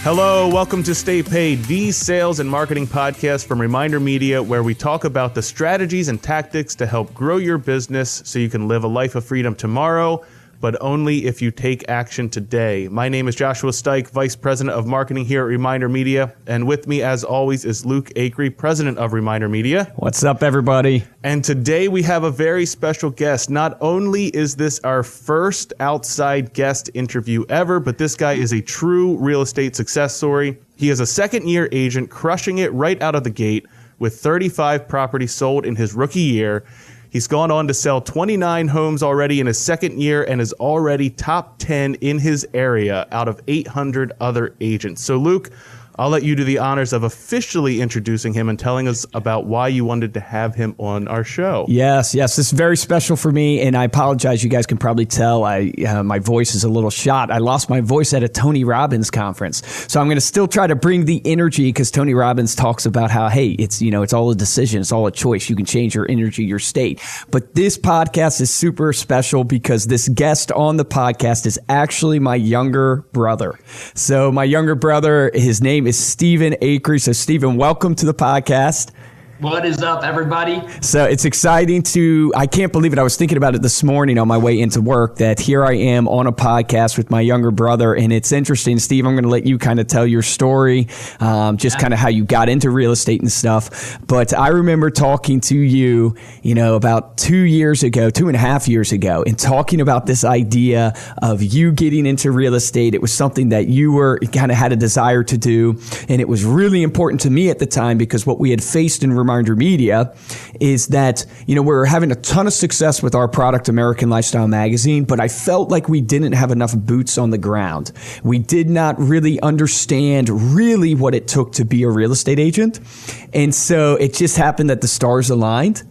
Hello, welcome to Stay Paid, the sales and marketing podcast from ReminderMedia, where we talk about the strategies and tactics to help grow your business so you can live a life of freedom tomorrow, but only if you take action today. My name is Joshua Stike, Vice President of Marketing here at ReminderMedia, and with me, as always, is Luke Acree, President of ReminderMedia. What's up, everybody? And today we have a very special guest. Not only is this our first outside guest interview ever, but this guy is a true real estate success story. He is a second-year agent, crushing it right out of the gate with 35 properties sold in his rookie year. He's gone on to sell 29 homes already in his second year and is already top 10 in his area out of 800 other agents. So, Luke, I'll let you do the honors of officially introducing him and telling us about why you wanted to have him on our show. Yes, this is very special for me, and I apologize. You guys can probably tell my voice is a little shot. I lost my voice at a Tony Robbins conference, so I'm going to still try to bring the energy because Tony Robbins talks about how, hey, it's all a decision, it's all a choice. You can change your energy, your state. But this podcast is super special because this guest on the podcast is actually my younger brother. So my younger brother, his name is Stephen Acree. So Stephen, welcome to the podcast. What is up, everybody? So it's exciting I can't believe it. I was thinking about it this morning on my way into work that here I am on a podcast with my younger brother. And it's interesting, Steve, I'm going to let you kind of tell your story, kind of how you got into real estate and stuff. But I remember talking to you, about 2.5 years ago, and talking about this idea of you getting into real estate. It was something that you were kind of had a desire to do. And it was really important to me at the time because what we had faced in ReminderMedia is that, we're having a ton of success with our product, American Lifestyle Magazine, but I felt like we didn't have enough boots on the ground. We did not really understand really what it took to be a real estate agent. And so it just happened that the stars aligned.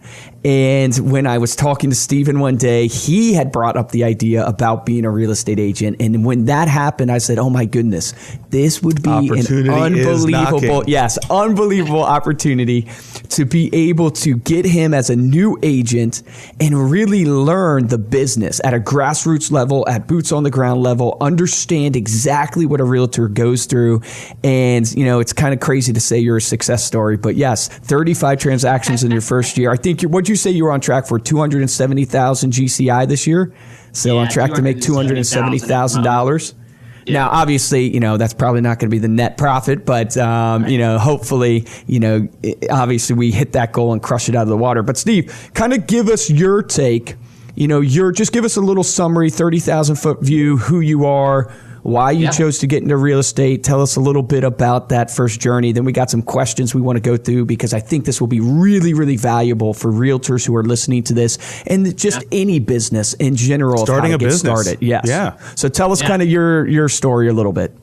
And when I was talking to Stephen one day, he had brought up the idea about being a real estate agent. And when that happened, I said, oh my goodness, this would be an unbelievable opportunity to be able to get him as a new agent and really learn the business at a grassroots level, at boots on the ground level, understand exactly what a realtor goes through. And, it's kind of crazy to say you're a success story, but yes, 35 transactions in your first year. I think what'd you say you were on track for 270,000 GCI this year? So on track to make $270,000. Yeah. Now, obviously, that's probably not going to be the net profit, but, hopefully, obviously we hit that goal and crush it out of the water. But Steve, kind of give us your take, just give us a little summary, 30,000 foot view, who you are, why you chose to get into real estate. Tell us a little bit about that first journey. Then we got some questions we want to go through because I think this will be really, really valuable for realtors who are listening to this and just any business in general. Starting a business. Started. Yes. Yeah. So tell us kind of your story a little bit.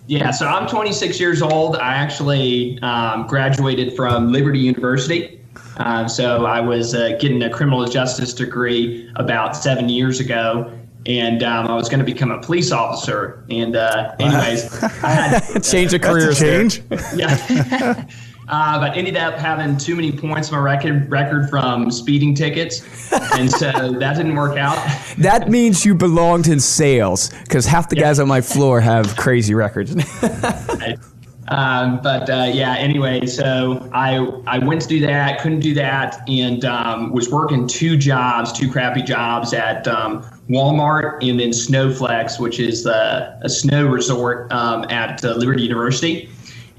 Yeah, so I'm 26 years old. I actually graduated from Liberty University. So I was getting a criminal justice degree about 7 years ago. And I was going to become a police officer. And anyways, I had change of careers. Change. Yeah. But ended up having too many points on my record from speeding tickets. And so that didn't work out. That means you belonged in sales because half the guys on my floor have crazy records. Anyway, so I went to do that, couldn't do that, and was working two crappy jobs at Walmart and then Snowflex, which is a snow resort at Liberty University.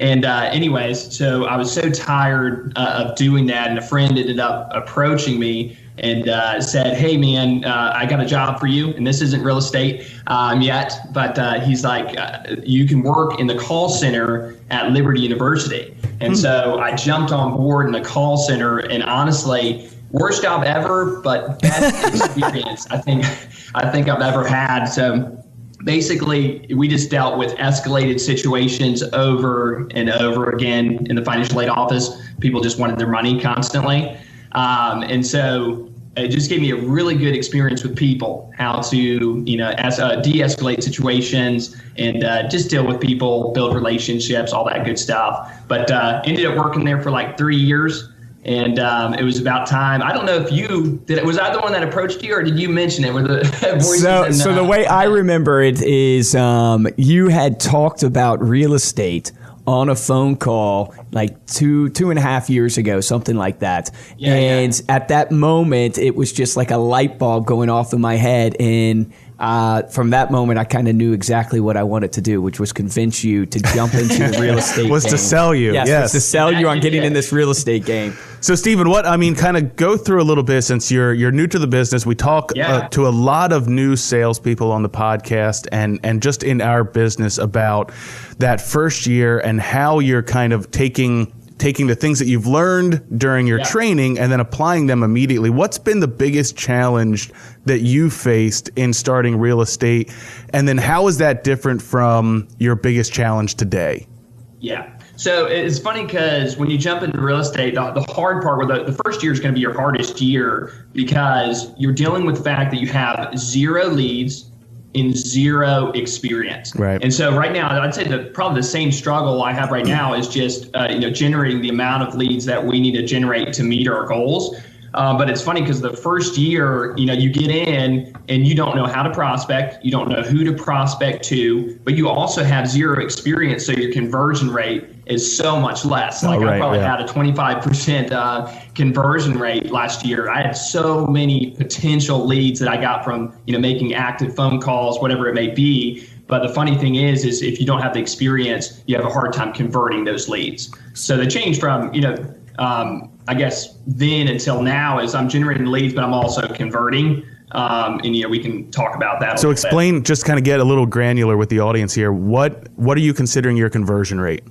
And anyways, so I was so tired of doing that, and a friend ended up approaching me and said, hey, man, I got a job for you. And this isn't real estate yet, but he's like, you can work in the call center at Liberty University. And so I jumped on board in the call center, and honestly, worst job ever, but best experience I think I've ever had. So basically, we just dealt with escalated situations over and over again in the financial aid office. People just wanted their money constantly. And so it just gave me a really good experience with people, how to, de-escalate situations and just deal with people, build relationships, all that good stuff. But ended up working there for like 3 years. And it was about time. I don't know if you did it. Was I the one that approached you, or did you mention it? Were the voices? So the way I remember it is you had talked about real estate on a phone call like two and a half years ago, something like that. And at that moment, it was just like a light bulb going off in my head. And from that moment, I kind of knew exactly what I wanted to do, which was convince you to jump into the real estate was game. to sell you. Yes, was to sell you on getting in this real estate game. So, Stephen, kind of go through a little bit, since you're new to the business. We talk to a lot of new salespeople on the podcast and just in our business about that first year and how you're kind of taking the things that you've learned during your training and then applying them immediately. What's been the biggest challenge that you faced in starting real estate? And then how is that different from your biggest challenge today? Yeah. So it's funny because when you jump into real estate, the hard part, the first year is going to be your hardest year, because you're dealing with the fact that you have 0 leads and 0 experience. Right. And so right now, I'd say probably the same struggle I have right now is just generating the amount of leads that we need to generate to meet our goals. But it's funny because the first year, you get in and you don't know how to prospect, you don't know who to prospect to, but you also have 0 experience, so your conversion rate is so much less. I probably had a 25% conversion rate last year. I had so many potential leads that I got from making active phone calls, whatever it may be. But the funny thing is if you don't have the experience, you have a hard time converting those leads. So the change from I guess then until now is I'm generating leads, but I'm also converting. And we can talk about that. So explain, just kind of get a little granular with the audience here. What are you considering your conversion rate?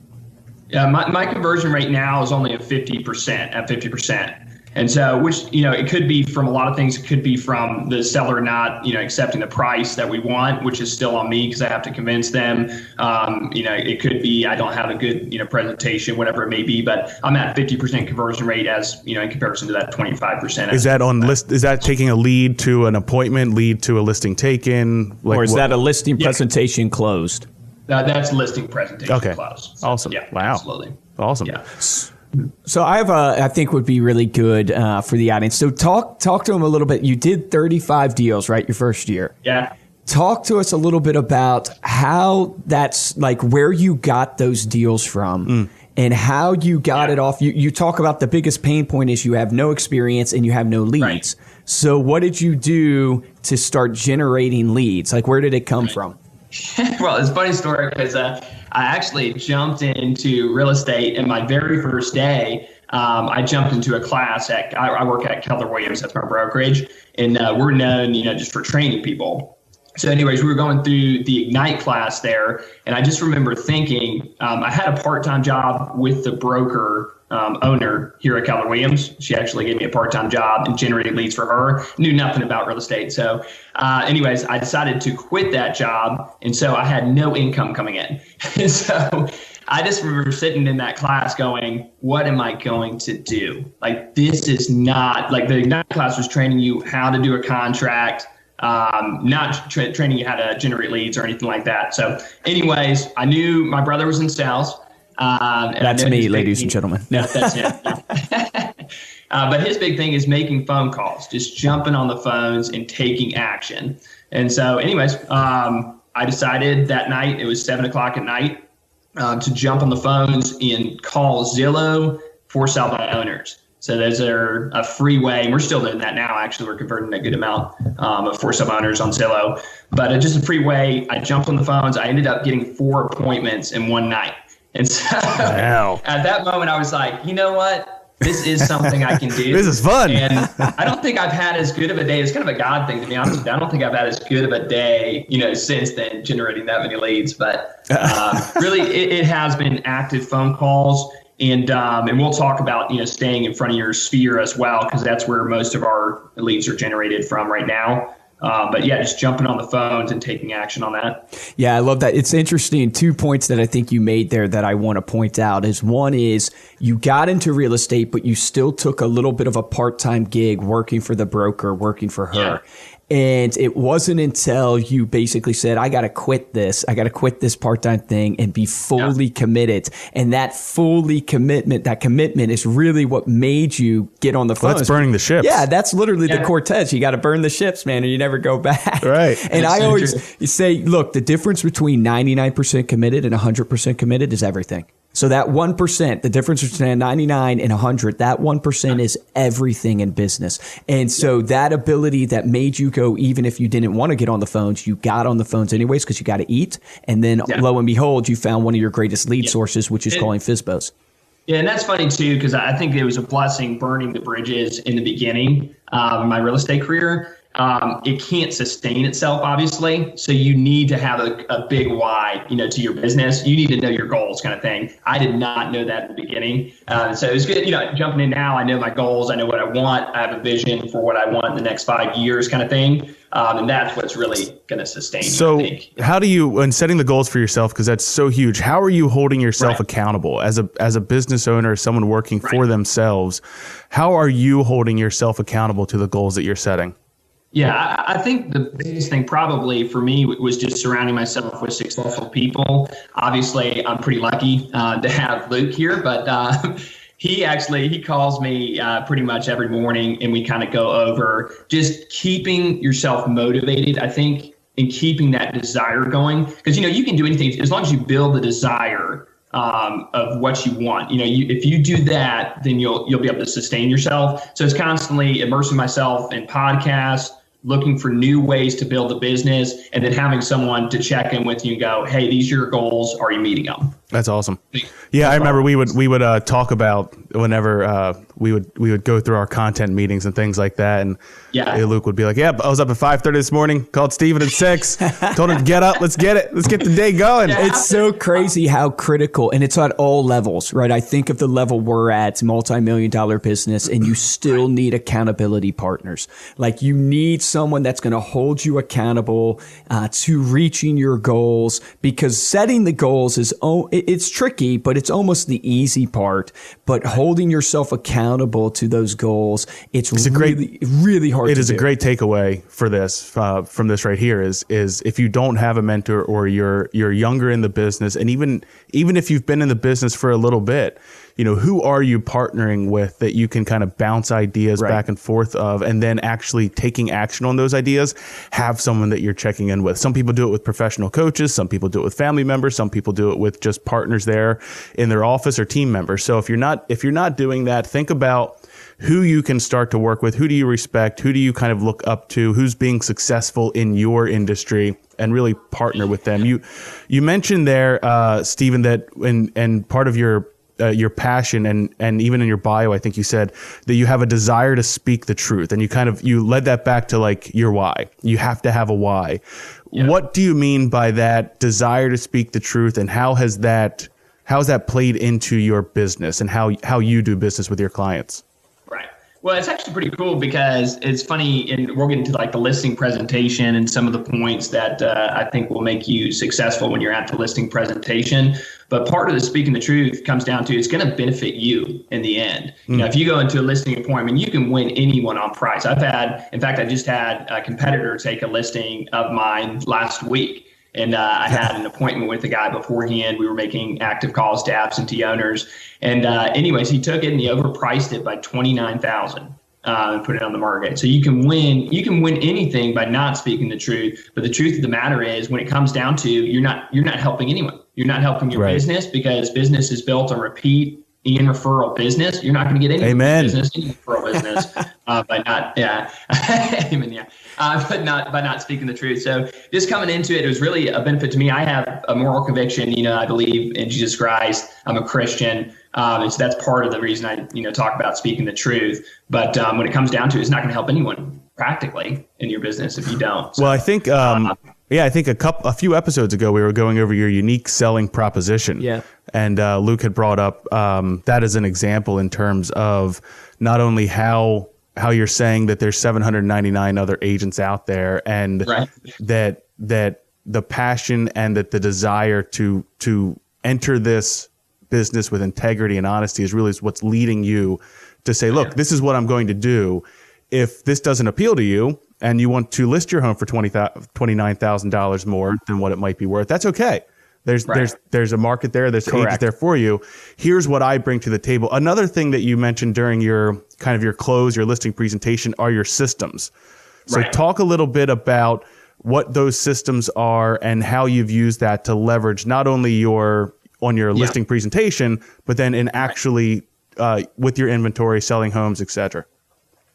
Yeah, my conversion rate now is only at 50%. And so, which, it could be from a lot of things. It could be from the seller not, accepting the price that we want, which is still on me because I have to convince them. It could be I don't have a good, presentation, whatever it may be. But I'm at 50% conversion rate as, in comparison to that 25%. Is that on list? Is that taking a lead to an appointment, lead to a listing taken? Or is that a listing presentation closed? That's listing presentation closed. So, awesome. Yeah, wow. Absolutely. Awesome. Yeah. So I think would be really good for the audience. So talk to them a little bit. You did 35 deals, right? Your first year. Yeah. Talk to us a little bit about how that's like where you got those deals from and how you got it off. You talk about the biggest pain point is you have no experience and you have no leads. Right. So what did you do to start generating leads? Like where did it come from? Well, it's a funny story because I actually jumped into real estate in my very first day. I jumped into a class I work at Keller Williams, that's my brokerage, and we're known, just for training people. So anyways, we were going through the Ignite class there, and I just remember thinking, I had a part-time job with the broker owner here at Keller Williams. She actually gave me a part-time job and generated leads for her. Knew nothing about real estate. So anyways, I decided to quit that job. And so I had no income coming in. And so I just remember sitting in that class going, what am I going to do? Like, this is not like the Ignite class was training you how to do a contract, not training you how to generate leads or anything like that. So anyways, I knew my brother was in sales. That's me, ladies and gentlemen. No, that's him. But his big thing is making phone calls, just jumping on the phones and taking action. And so anyways, I decided that night, it was 7:00 at night, to jump on the phones and call Zillow for sell by owners. So those are a free way, and we're still doing that now. Actually, we're converting a good amount of for sale owners on Zillow. But just a free way. I jumped on the phones. I ended up getting 4 appointments in one night. And so at that moment, I was like, you know what? This is something I can do. This is fun. And I don't think I've had as good of a day. It's kind of a God thing, to be honest with you. I don't think I've had as good of a day, since then, generating that many leads. But really, it has been active phone calls. And we'll talk about, staying in front of your sphere as well, because that's where most of our leads are generated from right now. But yeah, just jumping on the phones and taking action on that. Yeah, I love that. It's interesting. 2 points that I think you made there that I want to point out is one is you got into real estate, but you still took a little bit of a part-time gig working for the broker, working for her. And it wasn't until you basically said, I got to quit this. I got to quit this part-time thing and be fully committed. And that that commitment is really what made you get on the phone. Well, that's burning the ships. Yeah, that's literally the Cortez. You got to burn the ships, man, or you never go back. Right. And I always say, look, the difference between 99% committed and 100% committed is everything. So that 1%, the difference between 99 and 100, that 1% is everything in business. And so that ability that made you go, even if you didn't want to get on the phones, you got on the phones anyways because you got to eat. And then lo and behold, you found one of your greatest lead sources, which is calling FSBOs. Yeah, and that's funny too, because I think it was a blessing burning the bridges in the beginning of my real estate career. It can't sustain itself, obviously. So you need to have a big why, to your business. You need to know your goals, kind of thing. I did not know that in the beginning. So it was good, jumping in now. I know my goals. I know what I want. I have a vision for what I want in the next 5 years, kind of thing. And that's what's really going to sustain you, So I think. how do you, when setting the goals for yourself, because that's so huge, how are you holding yourself accountable as a business owner, someone working for themselves? How are you holding yourself accountable to the goals that you're setting? Yeah, I think the biggest thing probably for me was just surrounding myself with successful people. Obviously, I'm pretty lucky to have Luke here, but he calls me pretty much every morning, and we kind of go over just keeping yourself motivated, I think, and keeping that desire going. Because, you can do anything as long as you build the desire of what you want. If you do that, then you'll be able to sustain yourself. So it's constantly immersing myself in podcasts, looking for new ways to build a business, and then having someone to check in with you and go, hey, these are your goals. Are you meeting them? That's awesome. Yeah, I remember we would talk about whenever we would go through our content meetings and things like that, and Luke would be like, "Yeah, I was up at 5:30 this morning. Called Steven at 6. Told him to get up. Let's get it. Let's get the day going." Yeah. It's so crazy how critical, and it's at all levels, right? I think of the level we're at, multi-million-dollar business, and you still need accountability partners. Like you need someone that's going to hold you accountable to reaching your goals, because setting the goals it's tricky, but it's almost the easy part. But holding yourself accountable to those goals, it's really hard to do. It is a great takeaway for this, from this right here is if you don't have a mentor, or you're younger in the business, and even if you've been in the business for a little bit, who are you partnering with that you can kind of bounce ideas back and forth of, and then actually taking action on those ideas? Have someone that you're checking in with. Some people do it with professional coaches. Some people do it with family members. Some people do it with just partners there in their office or team members. So if you're not doing that, think about who you can start to work with. Who do you respect? Who do you kind of look up to? Who's being successful in your industry, and really partner with them. You mentioned there, Steven, that and part of your passion, and even in your bio, I think you said that you have a desire to speak the truth, and you led that back to like your why. You have to have a why. Yeah. What do you mean by that desire to speak the truth, and how has that played into your business and how you do business with your clients? Right. Well, it's actually pretty cool because it's funny, and we'll get into like the listing presentation and some of the points that I think will make you successful when you're at the listing presentation. But part of the speaking the truth comes down to it's going to benefit you in the end. If you go into a listing appointment, you can win anyone on price. In fact, I just had a competitor take a listing of mine last week. And I had an appointment with the guy beforehand. We were making active calls to absentee owners. And anyways, he took it and he overpriced it by $29,000 and put it on the market. So you can win anything by not speaking the truth. But the truth of the matter is, when it comes down to, you're not helping anyone. You're not helping your business, because business is built on repeat and referral business. You're not going to get any business, any referral business by not, amen, but not by not speaking the truth. So just coming into it was really a benefit to me. I have a moral conviction. I believe in Jesus Christ. I'm a Christian. And so that's part of the reason I, talk about speaking the truth. But when it comes down to it, it's not going to help anyone practically in your business if you don't. So, well, I think, I think a few episodes ago, we were going over your unique selling proposition. Yeah. And Luke had brought up that as an example in terms of not only how you're saying that there's 799 other agents out there, and that the passion and that the desire to enter this business with integrity and honesty is really what's leading you to say, look, this is what I'm going to do. If this doesn't appeal to you, and you want to list your home for $29,000 more than what it might be worth, that's okay. There's a market there. There's an agent there for you. Here's what I bring to the table. Another thing that you mentioned during your close, your listing presentation, are your systems. So talk a little bit about what those systems are and how you've used that to leverage not only on your listing presentation, but then in actually with your inventory, selling homes, et cetera.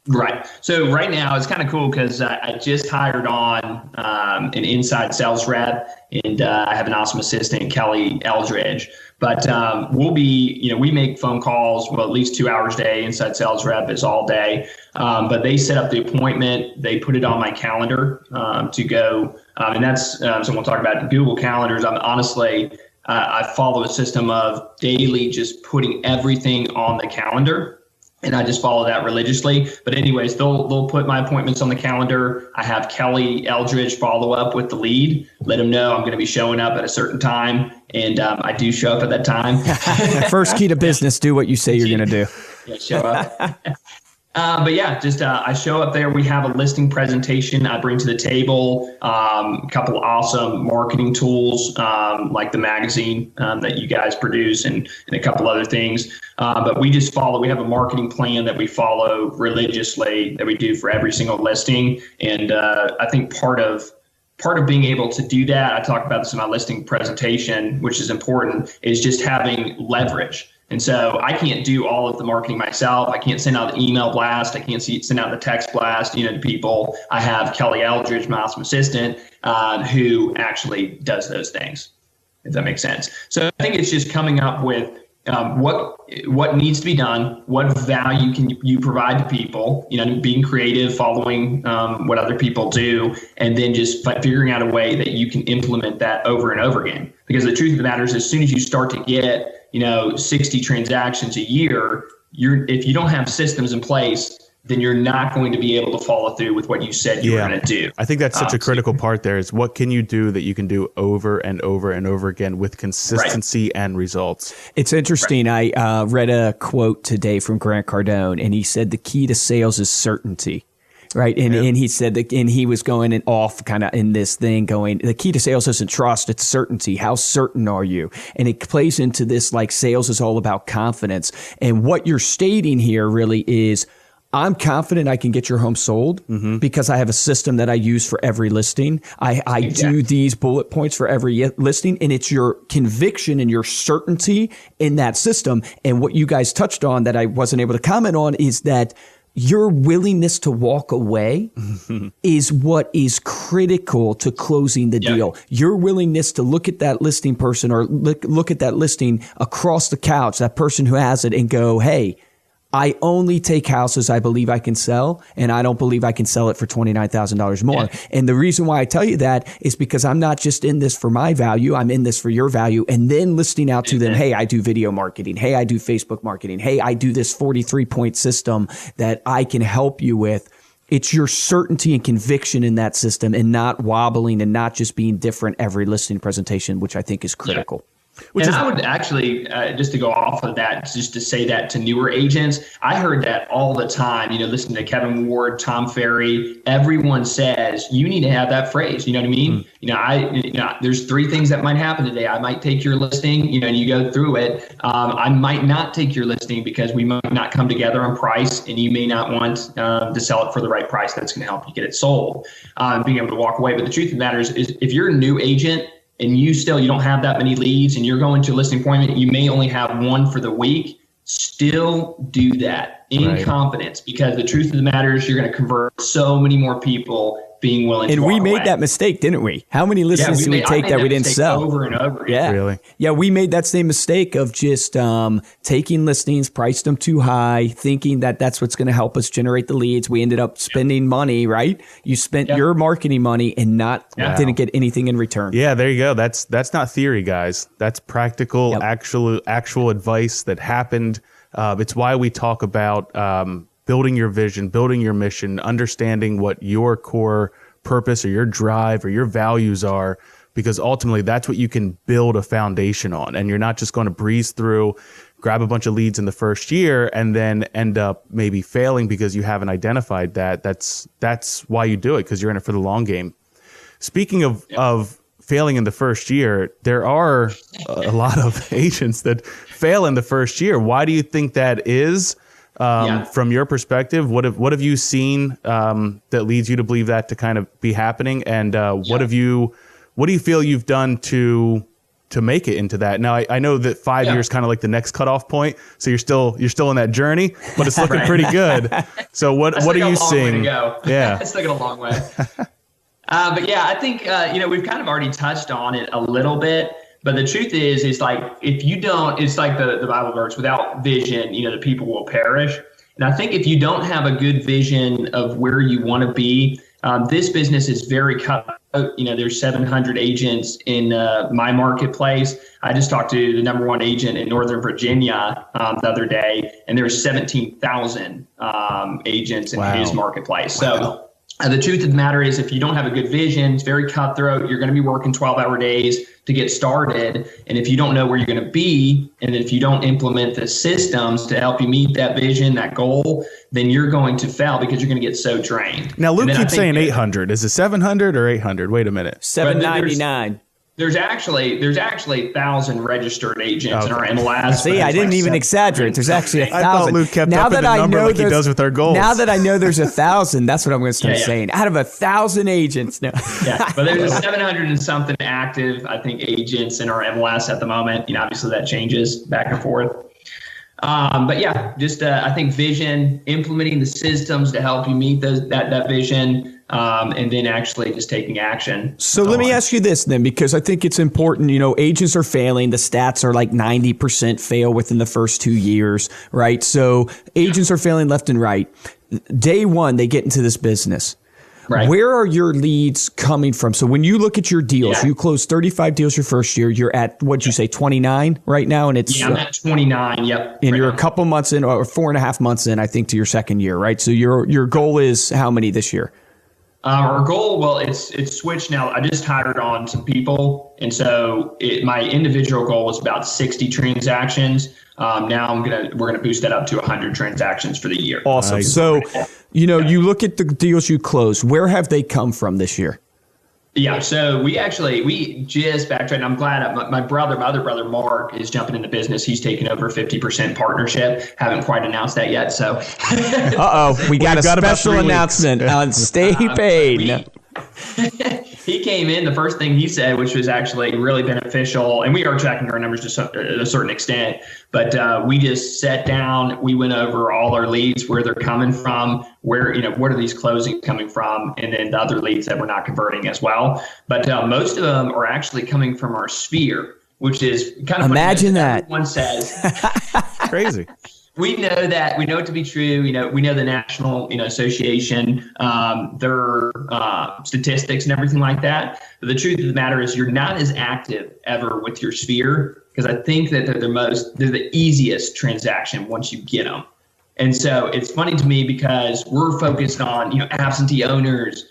Right. So right now it's kind of cool because I just hired on an inside sales rep, and I have an awesome assistant, Kelly Eldridge. But we make phone calls, at least 2 hours a day. Inside sales rep is all day. But they set up the appointment. They put it on my calendar to go. And that's so we'll talk about Google Calendars. I follow a system of daily just putting everything on the calendar. And I just follow that religiously. But anyways, they'll put my appointments on the calendar. I have Kelly Eldridge follow up with the lead, let them know I'm going to be showing up at a certain time. And I do show up at that time. First key to business, do what you say you're going to do. Yeah, show up. I show up there. We have a listing presentation I bring to the table, a couple awesome marketing tools like the magazine that you guys produce and a couple other things. But we just we have a marketing plan that we follow religiously that we do for every single listing. And I think part of being able to do that, I talk about this in my listing presentation, which is important, is just having leverage. And so I can't do all of the marketing myself. I can't send out the email blast. I can't send out the text blast, to people. I have Kelly Eldridge, my awesome assistant, who actually does those things, if that makes sense. So I think it's just coming up with what needs to be done, what value can you provide to people, being creative, following what other people do, and then just figuring out a way that you can implement that over and over again. Because the truth of the matter is, as soon as you start to get 60 transactions a year, if you don't have systems in place, then you're not going to be able to follow through with what you said you were going to do. I think that's such a critical part there is what can you do that you can do over and over and over again with consistency and results. It's interesting. I read a quote today from Grant Cardone, and he said the key to sales is certainty. Right. And he said that, and he was going off kind of in this thing going, the key to sales isn't trust, it's certainty. How certain are you? And it plays into this, like sales is all about confidence. And what you're stating here really is, I'm confident I can get your home sold because I have a system that I use for every listing. I do these bullet points for every listing, and it's your conviction and your certainty in that system. And what you guys touched on that I wasn't able to comment on is that your willingness to walk away is what is critical to closing the deal. Your willingness to look at that listing person or look at that listing across the couch, that person who has it, and go, hey, I only take houses I believe I can sell, and I don't believe I can sell it for $29,000 more. Yeah. And the reason why I tell you that is because I'm not just in this for my value, I'm in this for your value, and then listing out to them, hey, I do video marketing. Hey, I do Facebook marketing. Hey, I do this 43-point system that I can help you with. It's your certainty and conviction in that system and not wobbling and not just being different every listing presentation, which I think is critical. Yeah. I would actually, just to go off of that, just to say that to newer agents, I heard that all the time, listening to Kevin Ward, Tom Ferry, everyone says, you need to have that phrase, you know what I mean? There's three things that might happen today. I might take your listing, and you go through it. I might not take your listing because we might not come together on price, and you may not want to sell it for the right price that's going to help you get it sold, being able to walk away. But the truth of the matter is if you're a new agent, and you don't have that many leads and you're going to a listing appointment, you may only have one for the week, still do that in confidence, because the truth of the matter is you're going to convert so many more people being willing to walk away. And we made that mistake, didn't we? How many listings did we take that we didn't sell? Over and over again. Yeah. Really? Yeah, we made that same mistake of just taking listings, priced them too high, thinking that that's what's going to help us generate the leads. We ended up spending money, right? You spent your marketing money and didn't get anything in return. Yeah, there you go. That's not theory, guys. That's practical, actual advice that happened. It's why we talk about building your vision, building your mission, understanding what your core purpose or your drive or your values are, because ultimately that's what you can build a foundation on. And you're not just going to breeze through, grab a bunch of leads in the first year and then end up maybe failing because you haven't identified that. That's why you do it, because you're in it for the long game. Speaking of failing in the first year, there are a lot of agents that fail in the first year. Why do you think that is? From your perspective, what have you seen that leads you to believe that to kind of be happening? And what do you feel you've done to make it into that? Now, I know that 5 years kind of like the next cutoff point, so you're still in that journey, but it's looking pretty good. So what are you seeing? Yeah, it's taken a long way. But yeah, I think we've kind of already touched on it a little bit. But the truth is like, if you don't, it's like the Bible verse, without vision, the people will perish. And I think if you don't have a good vision of where you want to be, this business is very cutthroat. There's 700 agents in my marketplace. I just talked to the number one agent in Northern Virginia the other day, and there's 17,000 agents in his marketplace. So the truth of the matter is, if you don't have a good vision, it's very cutthroat. You're going to be working 12-hour days to get started. And if you don't know where you're going to be, and if you don't implement the systems to help you meet that vision, that goal, then you're going to fail because you're going to get so drained. Now, Luke keeps saying 800. Is it 700 or 800? Wait a minute. 799. There's actually 1,000 registered agents in our MLS. See, I didn't even exaggerate. There's actually 1,000. I thought Luke kept up with the number like he does with our goals. Now that I know there's 1,000, that's what I'm going to start saying. Out of 1,000 agents, no. But there's 700 and something active, I think, agents in our MLS at the moment. Obviously that changes back and forth. But yeah, just I think vision, implementing the systems to help you meet that vision. And then actually just taking action. So let me ask you this then, because I think it's important. Agents are failing. The stats are like 90% fail within the first 2 years, right? So agents are failing left and right. Day one, they get into this business. Right. Where are your leads coming from? So when you look at your deals, you close 35 deals your first year. You're at, what'd you say, 29 right now? And it's I'm at 29. Yep. And you're a couple months in, or 4.5 months in, I think, to your second year, right? So your goal is how many this year? Our goal, well, it's switched now. I just hired on some people, and so my individual goal was about 60 transactions. Now we're gonna boost that up to 100 transactions for the year. Awesome. So, you look at the deals you closed. Where have they come from this year? Yeah, so we just backtracked. I'm glad my other brother, Mark, is jumping into business. He's taken over 50% partnership. Haven't quite announced that yet. So, we got a special announcement on Stay Paid. He came in, the first thing he said, which was actually really beneficial, and we are tracking our numbers to a certain extent, but we just sat down, we went over all our leads, where they're coming from, where, what are these closings coming from, and then the other leads that we're not converting as well. But most of them are actually coming from our sphere, which is kind of imagine that. Everyone says. Crazy. We know that. We know it to be true. We know the National, Association, their statistics and everything like that. But the truth of the matter is, you're not as active ever with your sphere, because I think that they're the easiest transaction once you get them. And so it's funny to me because we're focused on, absentee owners,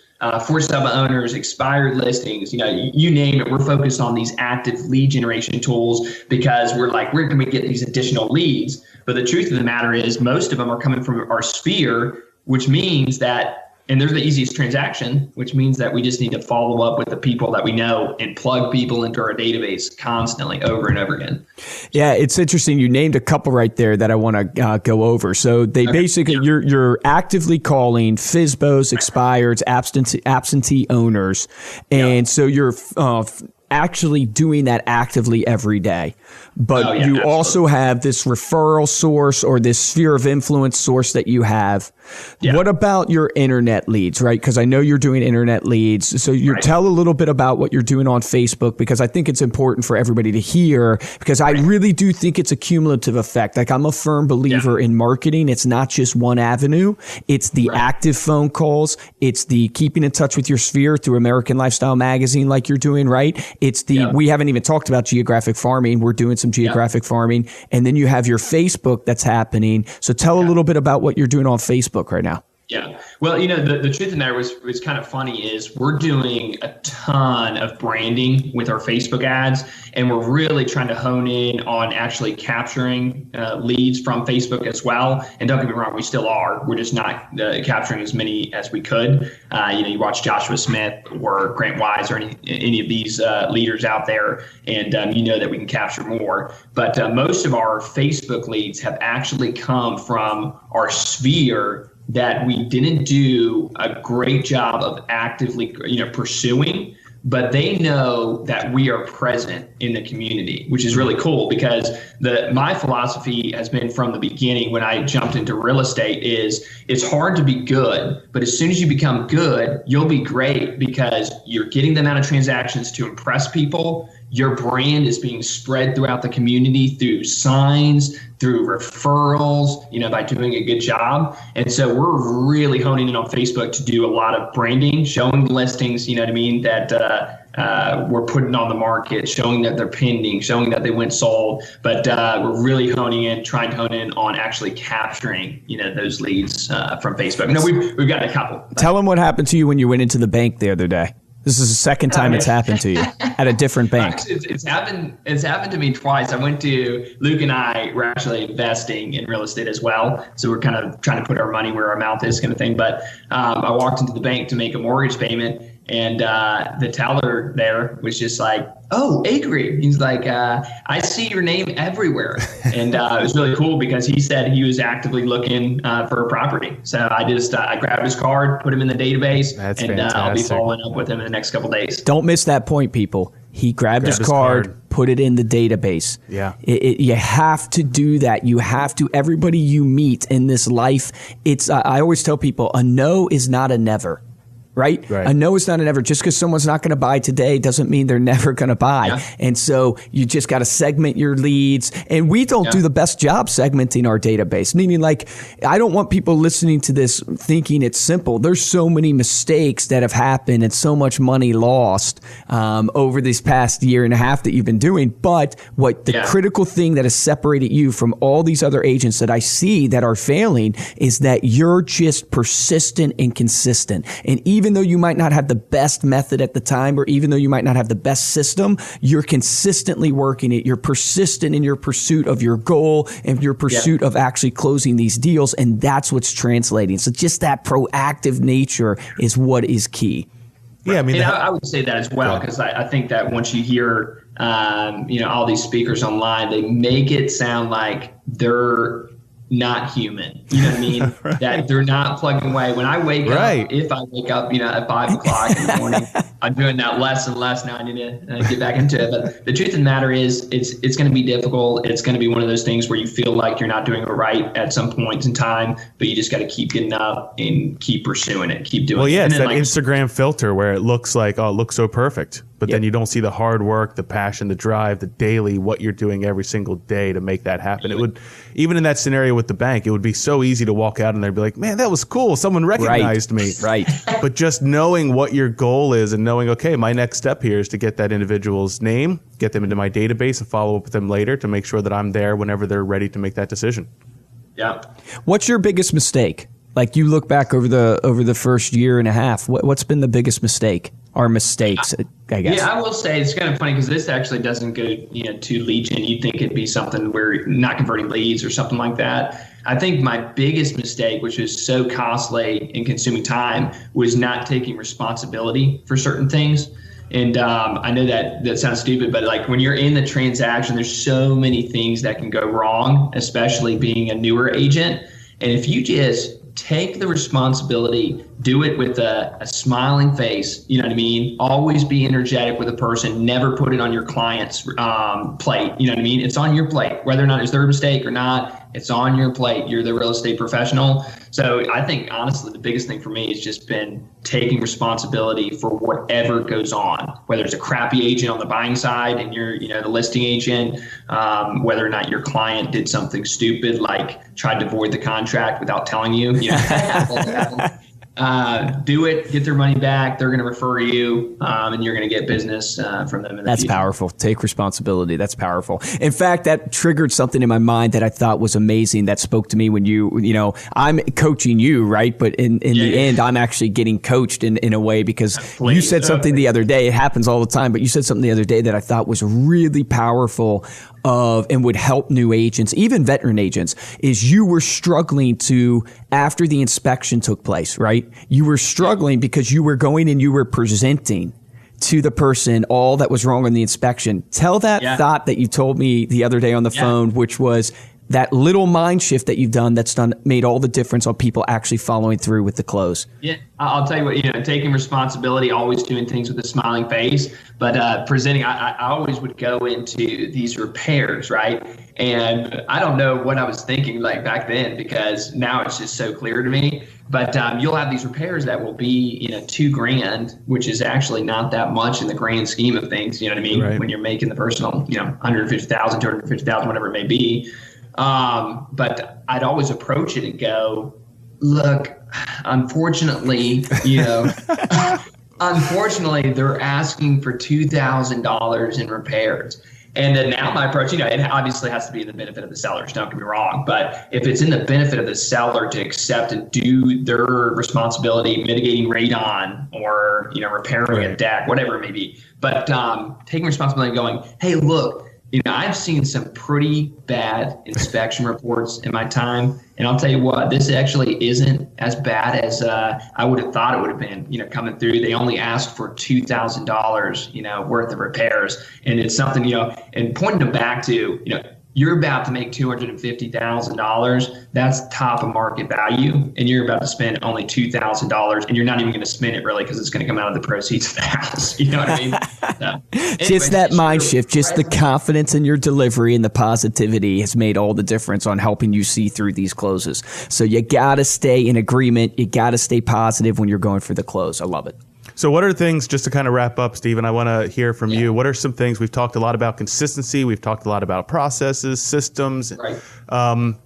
for sub owners, expired listings, you name it. We're focused on these active lead generation tools because we're like, where can we get these additional leads? But the truth of the matter is, most of them are coming from our sphere, which means that, and they're the easiest transaction, which means that we just need to follow up with the people that we know and plug people into our database constantly over and over again. Yeah, it's interesting. You named a couple right there that I want to go over. So they basically, you're actively calling FSBOs, expireds, absentee owners. And so you're actually doing that actively every day. But you also have this referral source or this sphere of influence source that you have. Yeah. What about your internet leads, right? Because I know you're doing internet leads. So tell a little bit about what you're doing on Facebook, because I think it's important for everybody to hear, because I really do think it's a cumulative effect. Like, I'm a firm believer in marketing. It's not just one avenue. It's the active phone calls. It's the keeping in touch with your sphere through American Lifestyle Magazine like you're doing, right? It's the, we haven't even talked about geographic farming. We're doing some geographic farming. And then you have your Facebook that's happening. So tell a little bit about what you're doing on Facebook right now. Yeah. Well, the truth of the matter was kind of funny is we're doing a ton of branding with our Facebook ads, and we're really trying to hone in on actually capturing leads from Facebook as well. And don't get me wrong, we still are. We're just not capturing as many as we could. You watch Joshua Smith or Grant Wise or any of these leaders out there, and you know that we can capture more. But most of our Facebook leads have actually come from our sphere that we didn't do a great job of actively, pursuing, but they know that we are present in the community, which is really cool because my philosophy has been from the beginning when I jumped into real estate is it's hard to be good, but as soon as you become good, you'll be great because you're getting the amount of transactions to impress people. Your brand is being spread throughout the community through signs, through referrals, by doing a good job. And so we're really honing in on Facebook to do a lot of branding, showing listings, that we're putting on the market, showing that they're pending, showing that they went sold. But we're really trying to hone in on actually capturing, those leads from Facebook. No, we've got a couple. Tell them what happened to you when you went into the bank the other day. This is the second time it's happened to you at a different bank. It's happened to me twice. Luke and I were actually investing in real estate as well. So we're kind of trying to put our money where our mouth is kind of thing. But I walked into the bank to make a mortgage payment, and the teller there was just like, "Oh, Acree." He's like, "I see your name everywhere." And it was really cool because he said he was actively looking for a property. So I grabbed his card, put him in the database, and I'll be following up with him in the next couple of days. Don't miss that point, people. He grabbed his card, put it in the database. Yeah. You have to do that. You have to. Everybody you meet in this life, I always tell people, a no is not a never. Right? A no is not a never. Just because someone's not going to buy today doesn't mean they're never going to buy. Yeah. And so you just got to segment your leads. And we don't do the best job segmenting our database. Meaning, I don't want people listening to this thinking it's simple. There's so many mistakes that have happened and so much money lost over this past year and a half that you've been doing. But what the critical thing that has separated you from all these other agents that I see that are failing is that you're just persistent and consistent. And even though you might not have the best method at the time, or even though you might not have the best system, you're consistently working it. You're persistent in your pursuit of your goal and your pursuit of actually closing these deals. And that's what's translating. So just that proactive nature is what is key. Yeah, I would say that as well, because I think that once you hear, all these speakers online, they make it sound like they're not human. You know what I mean? Right. That they're not plugging away. When I wake up, if I wake up, at 5 o'clock in the morning, I'm doing that less and less now. I need to get back into it. But the truth of the matter is it's going to be difficult. It's going to be one of those things where you feel like you're not doing it right at some point in time, but you just got to keep getting up and keep pursuing it, keep doing it. Well, yeah, it's that Instagram filter where it looks like, it looks so perfect. But then you don't see the hard work, the passion, the drive, the daily, what you're doing every single day to make that happen. It would, even in that scenario with the bank, it would be so easy to walk out and they'd be like, "Man, that was cool. Someone recognized me." Right. But just knowing what your goal is and knowing, okay, my next step here is to get that individual's name, get them into my database and follow up with them later to make sure that I'm there whenever they're ready to make that decision. Yeah. What's your biggest mistake? Like, you look back over the first year and a half, what's been the biggest mistake? Or mistakes, I guess. Yeah, I will say it's kind of funny because this actually doesn't go to lead gen. You'd think it'd be something where not converting leads or something like that. I think my biggest mistake, which was so costly and consuming time, was not taking responsibility for certain things. And I know that sounds stupid, but when you're in the transaction, there's so many things that can go wrong, especially being a newer agent. And if you just take the responsibility, do it with a smiling face, you know what I mean? Always be energetic with a person, never put it on your client's plate, you know what I mean? It's on your plate, whether or not it's their mistake or not, it's on your plate. You're the real estate professional. So I think, honestly, the biggest thing for me has just been taking responsibility for whatever goes on, whether it's a crappy agent on the buying side and you're, the listing agent, whether or not your client did something stupid, like tried to void the contract without telling you, do it, get their money back. They're going to refer you, and you're going to get business from them. That's powerful. Take responsibility. That's powerful. In fact, that triggered something in my mind that I thought was amazing. That spoke to me when I'm coaching you, right? But in the end, I'm actually getting coached in a way because you said something the other day. It happens all the time, but you said something the other day that I thought was really powerful and would help new agents, even veteran agents, is you were struggling to, after the inspection took place, right? You were struggling because you were going and you were presenting to the person all that was wrong on the inspection. Tell that thought that you told me the other day on the phone, which was that little mind shift that you've done that's made all the difference on people actually following through with the close. Yeah, I'll tell you what, taking responsibility, always doing things with a smiling face, but presenting, I always would go into these repairs, right? And I don't know what I was thinking like back then, because now it's just so clear to me. But you'll have these repairs that will be, $2,000, which is actually not that much in the grand scheme of things. You know what I mean? Right. When you're making the personal, 150,000, 250,000, whatever it may be. But I'd always approach it and go, look, unfortunately, unfortunately, they're asking for $2,000 in repairs. And then now my approach, it obviously has to be in the benefit of the sellers, don't get me wrong. But if it's in the benefit of the seller to accept and do their responsibility, mitigating radon or, repairing a deck, whatever it may be. But taking responsibility and going, hey, look, I've seen some pretty bad inspection reports in my time. And I'll tell you what, this actually isn't as bad as I would have thought it would have been, coming through. They only asked for $2,000, worth of repairs. And it's something, and pointing them back to, you're about to make $250,000. That's top of market value. And you're about to spend only $2,000. And you're not even going to spend it really because it's going to come out of the proceeds of the house. You know what I mean? Just that mind shift, just the confidence in your delivery and the positivity has made all the difference on helping you see through these closes. So you got to stay in agreement. You got to stay positive when you're going for the close. I love it. So what are things, just to kind of wrap up, Stephen, I want to hear from you. What are some things? We've talked a lot about consistency. We've talked a lot about processes, systems. Right.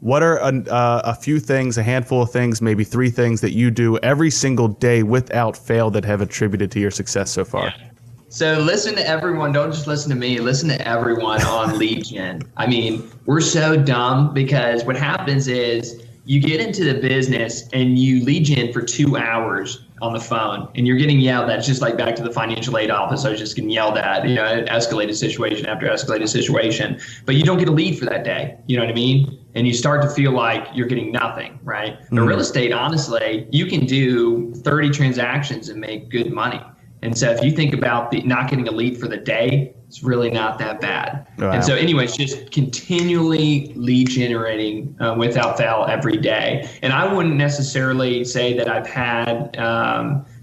What are a few things, a handful of things, maybe 3 things that you do every single day without fail that have attributed to your success so far? Yeah. So listen to everyone. Don't just listen to me. Listen to everyone on lead gen. I mean, we're so dumb because what happens is you get into the business and you lead gen for 2 hours on the phone and you're getting yelled at. It's just like back to the financial aid office. I was just getting yelled at, escalated situation after escalated situation, but you don't get a lead for that day. You know what I mean? And you start to feel like you're getting nothing, right? Mm-hmm. But real estate, honestly, you can do 30 transactions and make good money. And so if you think about not getting a lead for the day, it's really not that bad. Wow. And so anyways, just continually lead generating without fail every day. And I wouldn't necessarily say that I've had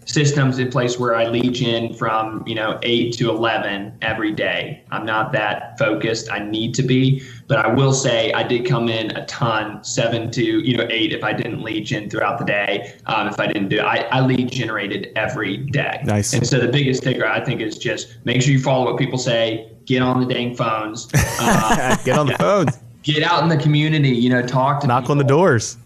systems in place where I lead gen from 8 to 11 every day. I'm not that focused. I need to be, but I will say I did come in a ton, 7 to 8 if I didn't lead gen throughout the day. If I didn't do it, I lead generated every day. Nice. And so the biggest takeaway I think is just make sure you follow what people say. Get on the dang phones. Get on the phones. Get out in the community. Talk to knock people. On the doors.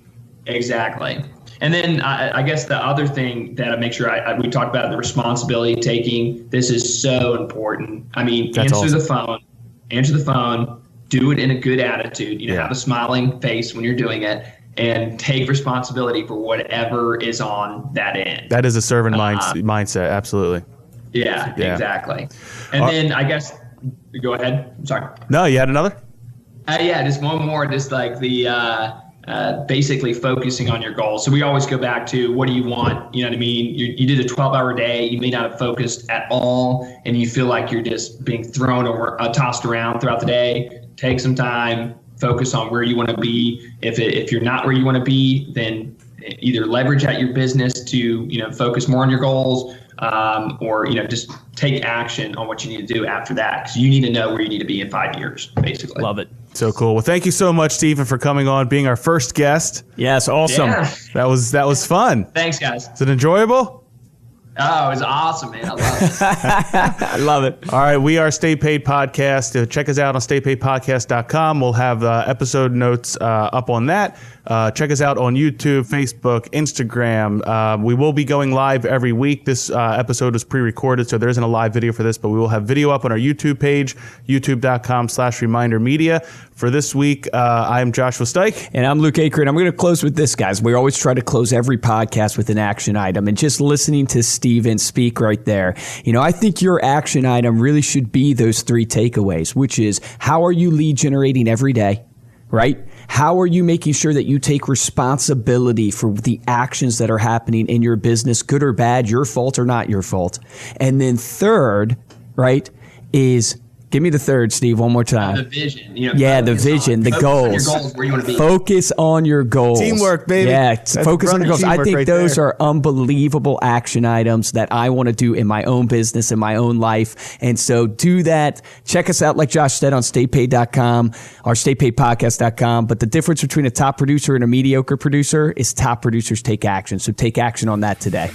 Exactly. And then I guess the other thing that I make sure we talked about the responsibility taking. This is so important. I mean, answer the phone, do it in a good attitude, have a smiling face when you're doing it, and take responsibility for whatever is on that end. That is a servant mindset. Absolutely. Yeah, exactly. And then I guess, go ahead. I'm sorry. No, you had another? Just one more, just like the, basically focusing on your goals. So we always go back to what do you want? You know what I mean? You did a 12-hour day. You may not have focused at all, and you feel like you're just being thrown or tossed around throughout the day. Take some time, focus on where you want to be. If you're not where you want to be, then either leverage at your business to focus more on your goals, or just take action on what you need to do after that, because you need to know where you need to be in 5 years, basically. Love it. So cool. Well, thank you so much, Stephen, for coming on, being our first guest. Yes, awesome. Yeah. That was fun. Thanks, guys. Is it enjoyable? Oh, it was awesome, man. I love it. I love it. All right, we are Stay Paid Podcast. Check us out on staypaidpodcast.com. We'll have episode notes up on that. Check us out on YouTube, Facebook, Instagram. We will be going live every week. This episode is pre-recorded, so there isn't a live video for this, but we will have video up on our YouTube page, youtube.com/ReminderMedia. For this week, I'm Joshua Stike. And I'm Luke Acree. And I'm going to close with this, guys. We always try to close every podcast with an action item. And just listening to Steven speak right there, I think your action item really should be those 3 takeaways, which is, how are you lead generating every day, right? How are you making sure that you take responsibility for the actions that are happening in your business, good or bad, your fault or not your fault? And then third, right, is... Give me the third, Steve, one more time. The vision. The vision, the goals. On your goals, where you want to be. Focus on your goals. Teamwork, baby. Yeah, That's focus on your goals. I think right those there. are unbelievable action items that I want to do in my own business, in my own life. And so do that. Check us out, like Josh said, on staypaid.com or staypaidpodcast.com. But the difference between a top producer and a mediocre producer is top producers take action. So take action on that today.